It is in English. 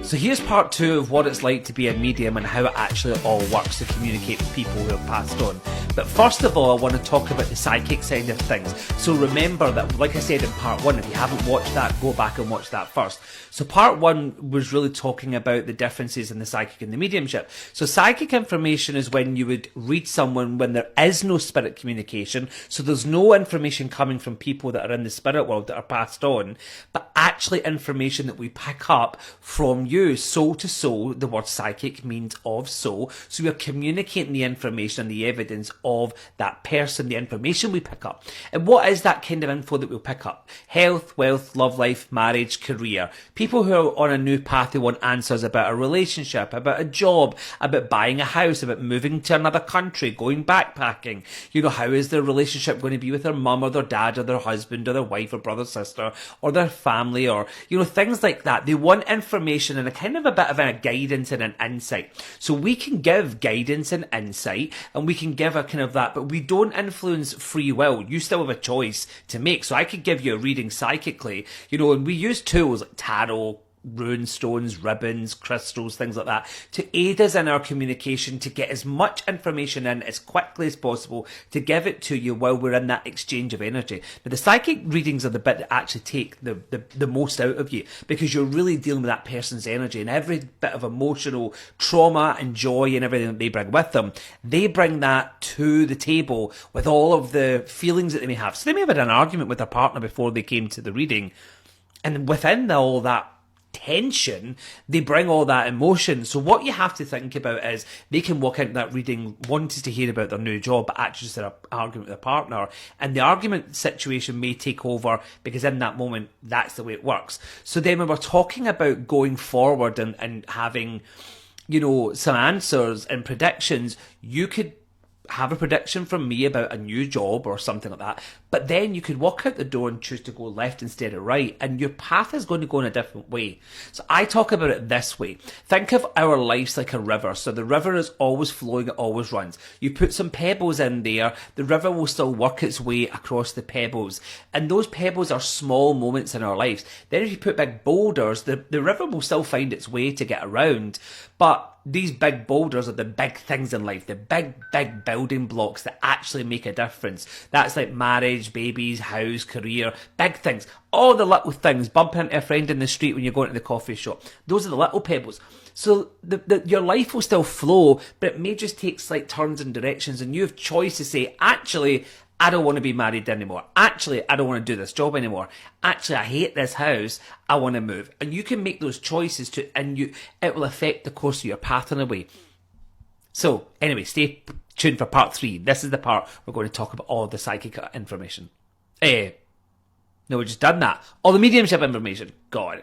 So here's part 2 of what it's like to be a medium and how it actually all works to communicate with people who have passed on. But first of all, I want to talk about the psychic side of things. So remember that, like I said in part 1, if you haven't watched that, go back and watch that first. So part 1 was really talking about the differences in the psychic and the mediumship. So psychic information is when you would read someone when there is no spirit communication. So there's no information coming from people that are in the spirit world that are passed on, but actually information that we pick up from you, soul to soul. The word psychic means of soul. So we are communicating the information and the evidence of that person, the information we pick up. And what is that kind of info that we'll pick up? Health, wealth, love life, marriage, career. People who are on a new path, they want answers about a relationship, about a job, about buying a house, about moving to another country, going backpacking. You know, how is their relationship going to be with their mum or their dad or their husband or their wife or brother, sister, or their family, or, you know, things like that. They want information and a kind of a bit of a guidance and an insight. So we can give guidance and insight, and we can give a kind of that, but we don't influence free will. You still have a choice to make. So I could give you a reading psychically, you know, and we use tools like tarot, rune stones, ribbons, crystals, things like that, to aid us in our communication, to get as much information in as quickly as possible, to give it to you while we're in that exchange of energy. But the psychic readings are the bit that actually take the most out of you, because you're really dealing with that person's energy and every bit of emotional trauma and joy and everything that they bring with them. They bring that to the table with all of the feelings that they may have. So they may have had an argument with their partner before they came to the reading, and within all that tension, they bring all that emotion. So what you have to think about is they can walk into that reading wanting to hear about their new job, but actually just had an argument with their partner, and the argument situation may take over because in that moment that's the way it works. So then when we're talking about going forward and having, you know, some answers and predictions, you could have a prediction from me about a new job or something like that, but then you could walk out the door and choose to go left instead of right, and your path is going to go in a different way. So I talk about it this way. Think of our lives like a river. So the river is always flowing, it always runs. You put some pebbles in there, the river will still work its way across the pebbles, and those pebbles are small moments in our lives. Then if you put big boulders, the river will still find its way to get around, but these big boulders are the big things in life, the big building blocks that actually make a difference. That's like marriage, babies, house, career, big things. All the little things, bumping into a friend in the street when you're going to the coffee shop. Those are the little pebbles. So your life will still flow, but it may just take slight turns and directions, and you have choice to say, actually, I don't want to be married anymore. Actually, I don't want to do this job anymore. Actually, I hate this house. I want to move. And you can make those choices it will affect the course of your path in a way. So anyway, stay tuned for part 3. This is the part we're going to talk about all the psychic information. No, we've just done that. All the mediumship information. God.